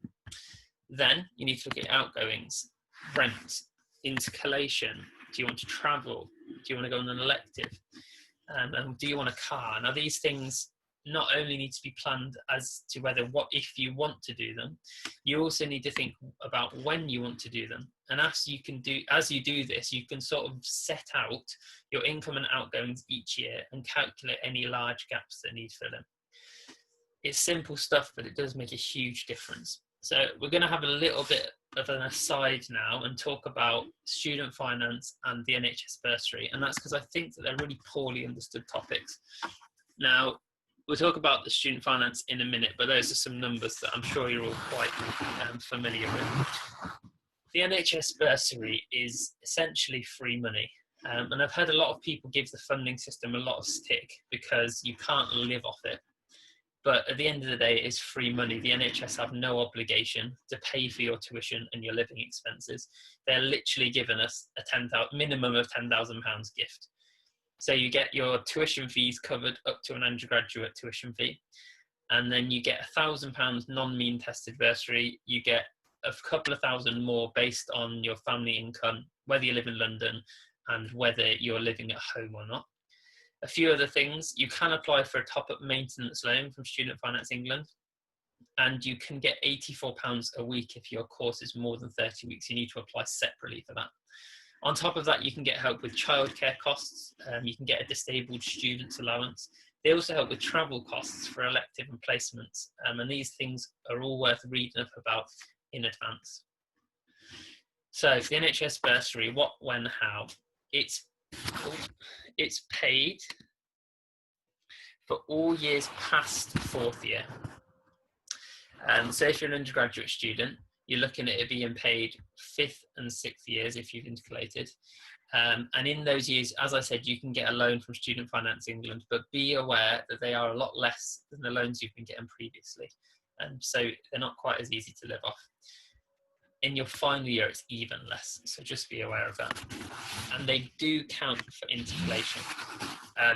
Then you need to look at outgoings, rent, intercalation. Do you want to travel? Do you want to go on an elective? And do you want a car? Now these things not only need to be planned as to if you want to do them, you also need to think about when you want to do them. And as you do this, you can sort of set out your income and outgoings each year and calculate any large gaps that need filling. It's simple stuff, but it does make a huge difference. So we're going to have a little bit of an aside now and talk about student finance and the NHS Bursary. And that's because I think that they're really poorly understood topics. Now, we'll talk about the student finance in a minute, but those are some numbers that I'm sure you're all quite familiar with. The NHS Bursary is essentially free money. And I've heard a lot of people give the funding system a lot of stick because you can't live off it. But at the end of the day, it is free money. The NHS have no obligation to pay for your tuition and your living expenses. They're literally giving us a minimum of £10,000 gift. So you get your tuition fees covered up to an undergraduate tuition fee. And then you get £1,000 non-mean tested bursary. You get a couple of thousand more based on your family income, whether you live in London and whether you're living at home or not. A few other things, you can apply for a top-up maintenance loan from Student Finance England, and you can get £84 a week if your course is more than 30 weeks. You need to apply separately for that. On top of that, you can get help with childcare costs. You can get a disabled student's allowance. They also help with travel costs for elective and placements. And these things are all worth reading up about in advance. So the NHS Bursary, what, when, how? It's paid for all years past 4th year. So if you're an undergraduate student, you're looking at it being paid 5th and 6th years if you've intercalated. And in those years, as I said, you can get a loan from Student Finance England, but be aware that they are a lot less than the loans you've been getting previously. And so they're not quite as easy to live off. In your final year, it's even less, so just be aware of that. And they do count for intercalation.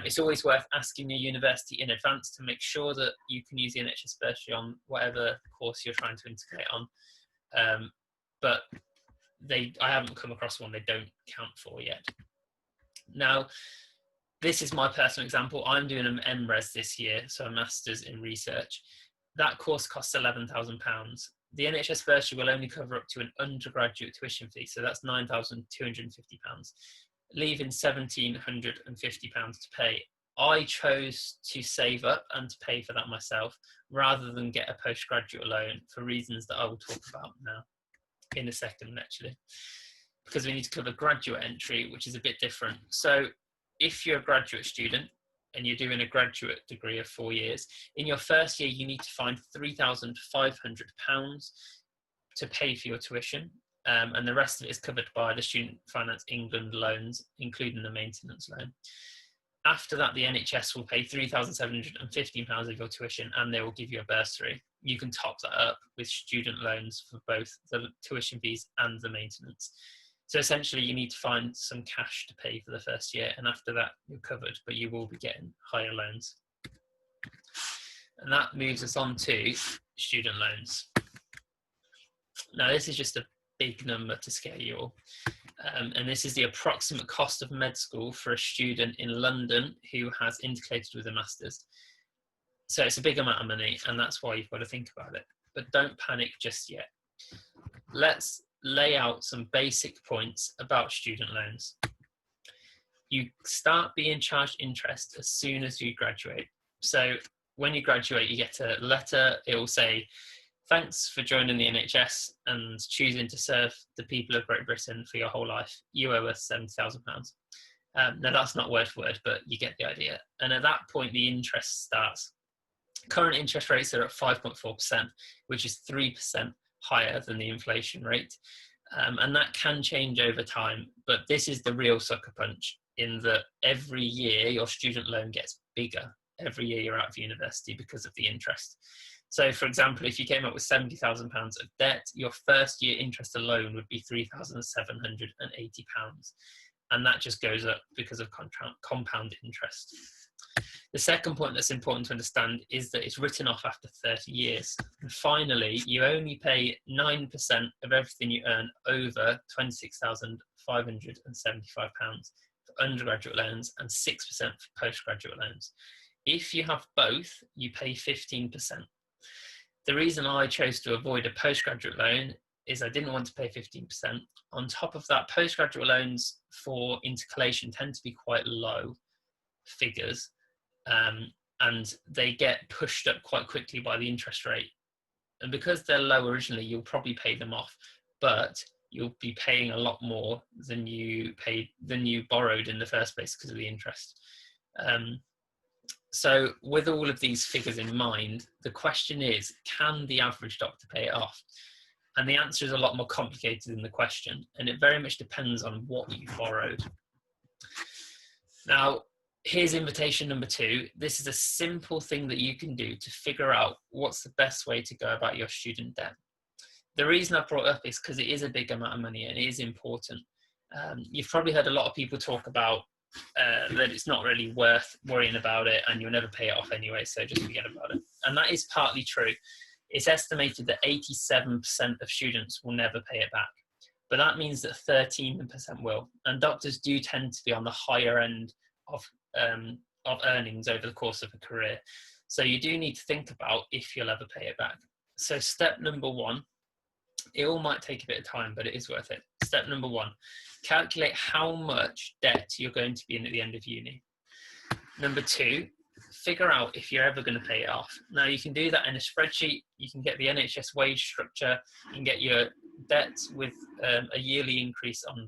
It's always worth asking your university in advance to make sure that you can use the NHS Bursary on whatever course you're trying to intercalate on. But I haven't come across one they don't count for yet. Now, this is my personal example. I'm doing an MRes this year, so a Master's in Research. That course costs £11,000. The NHS Bursary will only cover up to an undergraduate tuition fee, so that's £9,250, leaving £1,750 to pay. I chose to save up and to pay for that myself, rather than get a postgraduate loan for reasons that I will talk about now in a second, actually, because we need to cover graduate entry, which is a bit different. So if you're a graduate student and you're doing a graduate degree of 4 years, in your first year, you need to find £3,500 to pay for your tuition. and the rest of it is covered by the Student Finance England loans, including the maintenance loan. After that, the NHS will pay £3,715 of your tuition, and they will give you a bursary. You can top that up with student loans for both the tuition fees and the maintenance. So essentially, you need to find some cash to pay for the first year, and after that, you're covered, but you will be getting higher loans. And that moves us on to student loans. Now, this is just a big number to scare you all. And this is the approximate cost of med school for a student in London who has integrated with a master's. So it's a big amount of money, and that's why you've got to think about it. But don't panic just yet. Let's lay out some basic points about student loans. You start being charged interest as soon as you graduate. So when you graduate, you get a letter. It will say, "Thanks for joining the NHS and choosing to serve the people of Great Britain for your whole life. You owe us £70,000. Now, that's not word for word, but you get the idea. And at that point, the interest starts. Current interest rates are at 5.4%, which is 3% higher than the inflation rate. And that can change over time, but this is the real sucker punch, in that every year your student loan gets bigger every year you're out of university because of the interest. So, for example, if you came up with £70,000 of debt, your first year interest alone would be £3,780. And that just goes up because of compound interest. The second point that's important to understand is that it's written off after 30 years. And finally, you only pay 9% of everything you earn over £26,575 for undergraduate loans and 6% for postgraduate loans. If you have both, you pay 15%. The reason I chose to avoid a postgraduate loan is I didn't want to pay 15%. On top of that, postgraduate loans for intercalation tend to be quite low figures, and they get pushed up quite quickly by the interest rate. And because they're low originally, you'll probably pay them off, but you'll be paying a lot more than you borrowed in the first place because of the interest. So with all of these figures in mind, the question is, can the average doctor pay it off? And the answer is a lot more complicated than the question, and it very much depends on what you borrowed. Now, here's invitation number 2. This is a simple thing that you can do to figure out what's the best way to go about your student debt. The reason I brought it up is because it is a big amount of money and it is important. You've probably heard a lot of people talk about that it's not really worth worrying about it and you'll never pay it off anyway, so just forget about it. And that is partly true. It's estimated that 87% of students will never pay it back, but that means that 13% will. And doctors do tend to be on the higher end of earnings over the course of a career. So you do need to think about if you'll ever pay it back. So step number 1, it all might take a bit of time, but it is worth it. Step number 1, calculate how much debt you're going to be in at the end of uni. Number 2, figure out if you're ever going to pay it off. Now, you can do that in a spreadsheet. You can get the NHS wage structure. You can get your debt with a yearly increase on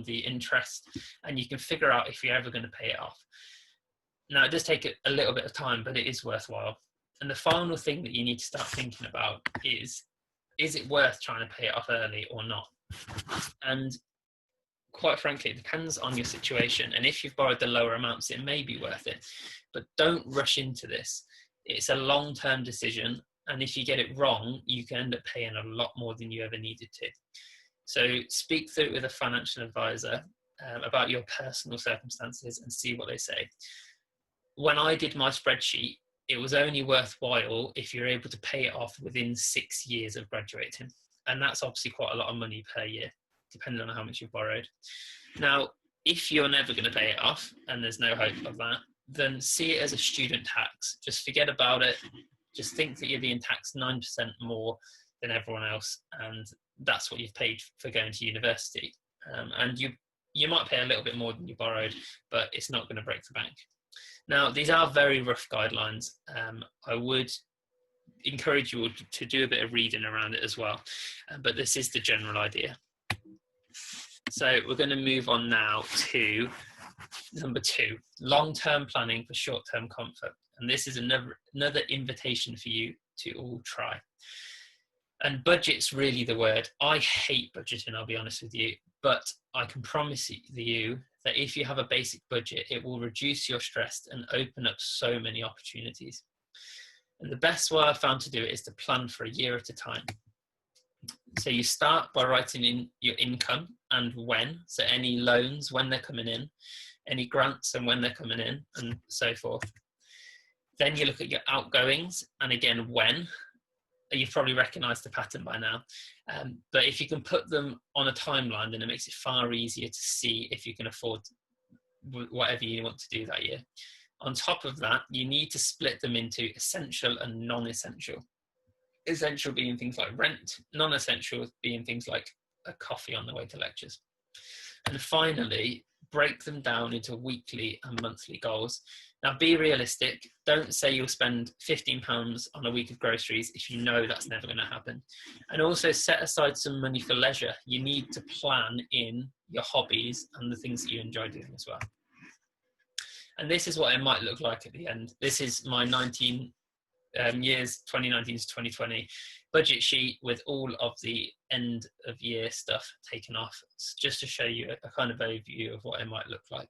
the interest, and you can figure out if you're ever going to pay it off. Now, it does take a little bit of time, but it is worthwhile. And the final thing that you need to start thinking about is it worth trying to pay it off early or not? And quite frankly, it depends on your situation. And if you've borrowed the lower amounts, it may be worth it. But don't rush into this. It's a long-term decision. And if you get it wrong, you can end up paying a lot more than you ever needed to. So speak through it with a financial advisor about your personal circumstances and see what they say. When I did my spreadsheet, it was only worthwhile if you're able to pay it off within 6 years of graduating. And that's obviously quite a lot of money per year, depending on how much you've borrowed. Now, if you're never going to pay it off, and there's no hope of that, then see it as a student tax. Just forget about it. Just think that you're being taxed 9% more than everyone else, and that's what you've paid for going to university. And you might pay a little bit more than you borrowed, but it's not going to break the bank. Now, these are very rough guidelines. I would encourage you to do a bit of reading around it as well, but this is the general idea. So we're going to move on now to number 2, long-term planning for short-term comfort. And this is another invitation for you to all try. And budget's really the word. I hate budgeting, I'll be honest with you, but I can promise you that if you have a basic budget, it will reduce your stress and open up so many opportunities. And the best way I've found to do it is to plan for a year at a time. So you start by writing in your income and when, so any loans, when they're coming in, any grants and when they're coming in, and so forth. Then you look at your outgoings, and again, when. You've probably recognised the pattern by now. But if you can put them on a timeline, then it makes it far easier to see if you can afford whatever you want to do that year. On top of that, you need to split them into essential and non-essential. Essential being things like rent, non-essential being things like a coffee on the way to lectures. And finally, break them down into weekly and monthly goals. Now, be realistic. Don't say you'll spend £15 on a week of groceries if you know that's never going to happen. And also set aside some money for leisure. You need to plan in your hobbies and the things that you enjoy doing as well. And this is what it might look like at the end. This is my 19 years, 2019 to 2020, budget sheet with all of the end of year stuff taken off, just to show you a kind of overview of what it might look like.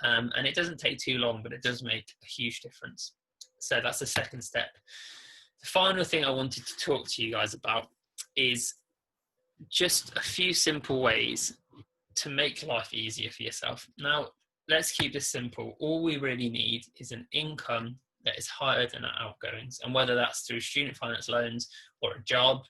And it doesn't take too long, but it does make a huge difference. So that's the second step. The final thing I wanted to talk to you guys about is just a few simple ways to make life easier for yourself. Now, let's keep this simple. All we really need is an income that is higher than our outgoings, and whether that's through student finance loans or a job.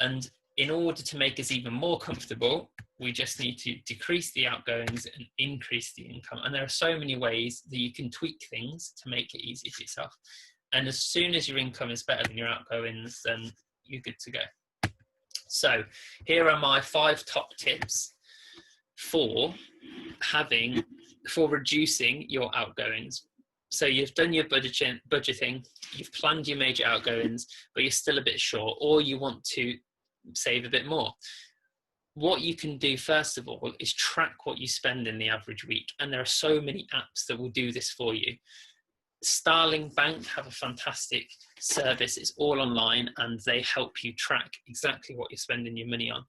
And in order to make us even more comfortable, we just need to decrease the outgoings and increase the income. And there are so many ways that you can tweak things to make it easy for yourself. And as soon as your income is better than your outgoings, then you're good to go. So here are my 5 top tips for reducing your outgoings. So you've done your budgeting, you've planned your major outgoings, but you're still a bit short, or you want to save a bit more. What you can do first of all is track what you spend in the average week, and there are so many apps that will do this for you. Starling Bank have a fantastic service. It's all online, and they help you track exactly what you're spending your money on,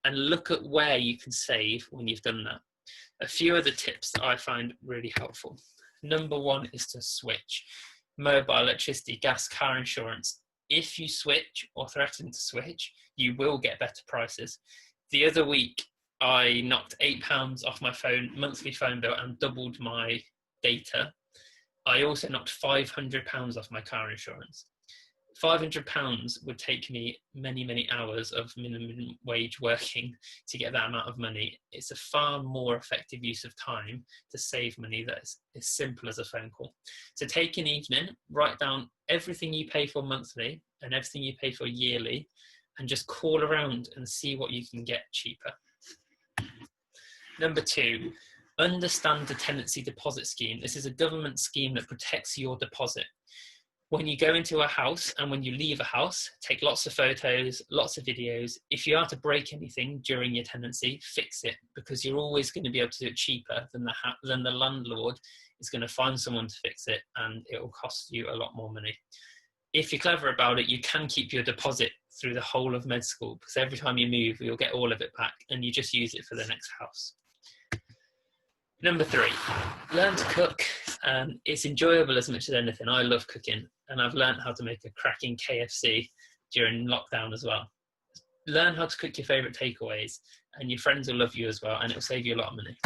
and look at where you can save when you've done that. A few other tips that I find really helpful. Number 1 is to switch. Mobile, electricity, gas, car insurance. If you switch or threaten to switch, you will get better prices. The other week, I knocked £8 off my monthly phone bill and doubled my data. I also knocked £500 off my car insurance. £500 would take me many, many hours of minimum wage working to get that amount of money. It's a far more effective use of time to save money that is as simple as a phone call. So take an evening, write down everything you pay for monthly and everything you pay for yearly, and just call around and see what you can get cheaper. Number 2, understand the tenancy deposit scheme. This is a government scheme that protects your deposit. When you go into a house and when you leave a house, take lots of photos, lots of videos. If you are to break anything during your tenancy, fix it, because you're always going to be able to do it cheaper than the landlord is going to find someone to fix it, and it will cost you a lot more money. If you're clever about it, you can keep your deposit through the whole of med school, because every time you move, you'll get all of it back, and you just use it for the next house. Number 3, learn to cook. It's enjoyable as much as anything. I love cooking, and I've learned how to make a cracking KFC during lockdown as well. Learn how to cook your favourite takeaways, and your friends will love you as well, and it will save you a lot of money.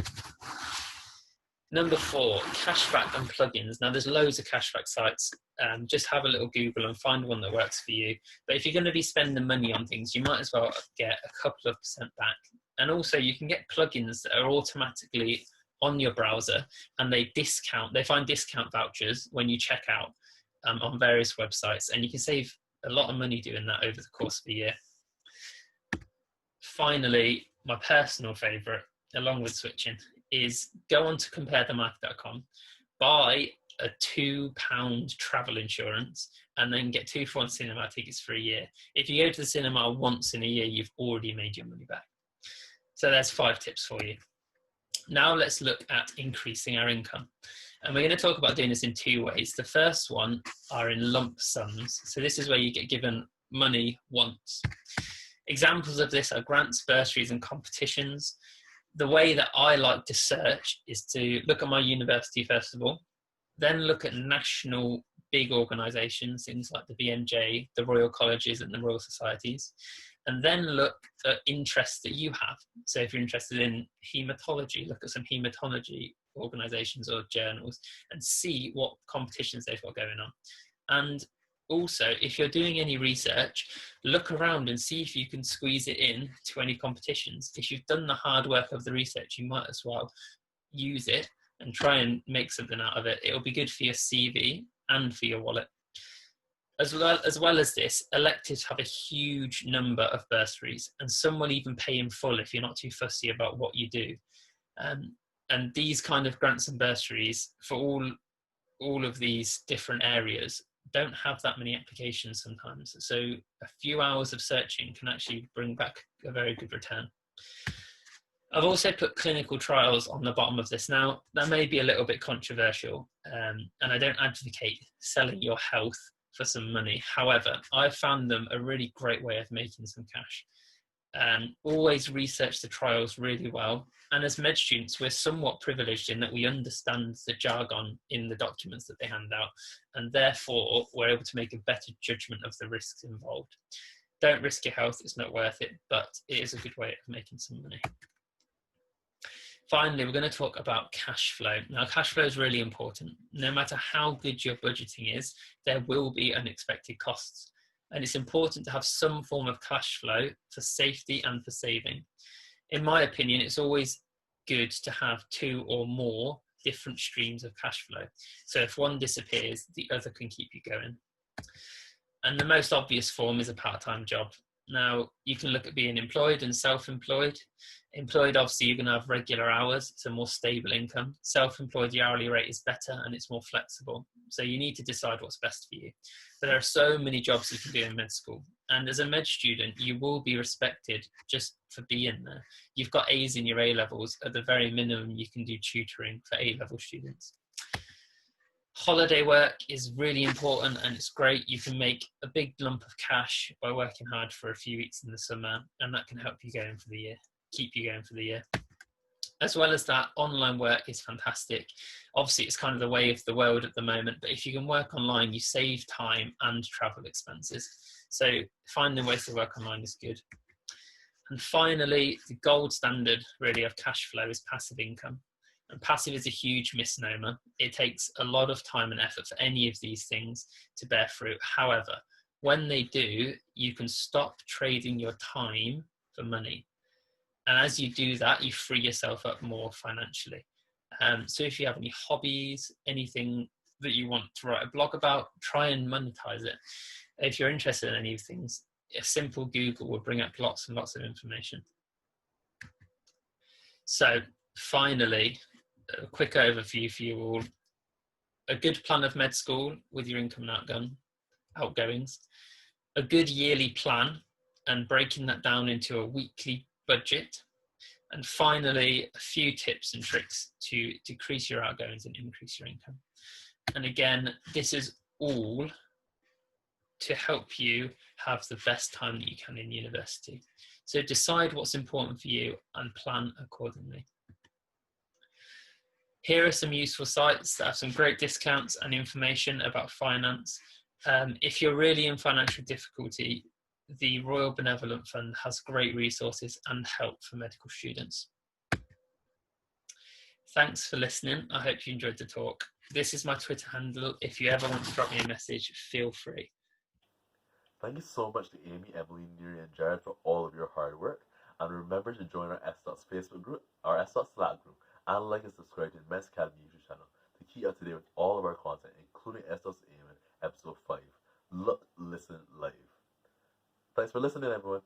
Number 4, cashback and plugins. Now, there's loads of cashback sites. Just have a little Google and find one that works for you. But if you're going to be spending money on things, you might as well get a couple of % back. And also, you can get plugins that are automatically on your browser, and they find discount vouchers when you check out on various websites, and you can save a lot of money doing that over the course of the year. Finally, my personal favourite, along with switching, is go on to comparthemarket.com, buy a £2 travel insurance, and then get 2 for 1 cinema tickets for a year. If you go to the cinema once in a year, you've already made your money back. So there's 5 tips for you. Now let's look at increasing our income. And we're going to talk about doing this in 2 ways. The first one are in lump sums. So this is where you get given money once. Examples of this are grants, bursaries, and competitions. The way that I like to search is to look at my university first of all, then look at national big organisations, things like the BMJ, the Royal Colleges and the Royal Societies, and then look at interests that you have. So if you're interested in haematology, look at some haematology organisations or journals and see what competitions they've got going on. And also, if you're doing any research, look around and see if you can squeeze it in to any competitions. If you've done the hard work of the research, you might as well use it and try and make something out of it. It'll be good for your CV and for your wallet. As well as this, electives have a huge number of bursaries, and some will even pay in full if you're not too fussy about what you do. And these kind of grants and bursaries for all of these different areas don't have that many applications sometimes. So a few hours of searching can actually bring back a very good return. I've also put clinical trials on the bottom of this. Now, that may be a little bit controversial, and I don't advocate selling your health for some money. However, I've found them a really great way of making some cash. Always research the trials really well. And as med students, we're somewhat privileged in that we understand the jargon in the documents that they hand out, and therefore we're able to make a better judgment of the risks involved. Don't risk your health, it's not worth it, but it is a good way of making some money. Finally, we're going to talk about cash flow. Now, cash flow is really important. No matter how good your budgeting is, there will be unexpected costs. And it's important to have some form of cash flow for safety and for saving. In my opinion, it's always good to have 2 or more different streams of cash flow. So if one disappears, the other can keep you going. And the most obvious form is a part-time job. Now, you can look at being employed and self-employed. Employed, obviously, you're going to have regular hours. It's a more stable income. Self-employed, the hourly rate is better and it's more flexible. So you need to decide what's best for you. But there are so many jobs you can do in med school. And as a med student, you will be respected just for being there. You've got A's in your A-levels. At the very minimum, you can do tutoring for A-level students. Holiday work is really important and it's great. You can make a big lump of cash by working hard for a few weeks in the summer, and that can help you going for the year, keep you going for the year. As well as that, online work is fantastic. Obviously, it's kind of the way of the world at the moment, but if you can work online, you save time and travel expenses. So finding ways to work online is good. And finally, the gold standard really of cash flow is passive income. And passive is a huge misnomer. It takes a lot of time and effort for any of these things to bear fruit. However, when they do, you can stop trading your time for money. And as you do that, you free yourself up more financially. So if you have any hobbies, anything that you want to write a blog about, try and monetize it. If you're interested in any of things, a simple Google will bring up lots and lots of information. So finally, a quick overview for you all. A good plan of med school with your income and outgoings. A good yearly plan and breaking that down into a weekly budget. And finally, a few tips and tricks to decrease your outgoings and increase your income. And again, this is all to help you have the best time that you can in university. So decide what's important for you and plan accordingly. Here are some useful sites that have some great discounts and information about finance. If you're really in financial difficulty, the Royal Benevolent Fund has great resources and help for medical students. Thanks for listening. I hope you enjoyed the talk. This is my Twitter handle. If you ever want to drop me a message, feel free. Thank you so much to Amy, Emily, Neri, and Jared for all of your hard work. And remember to join our S.Dots Facebook group, our S.Dots Slack group, and like and subscribe to the Medics.Academy YouTube channel to keep up to date with all of our content, including S.Dots Eamon episode 5. Look, listen, live. Thanks for listening, everyone.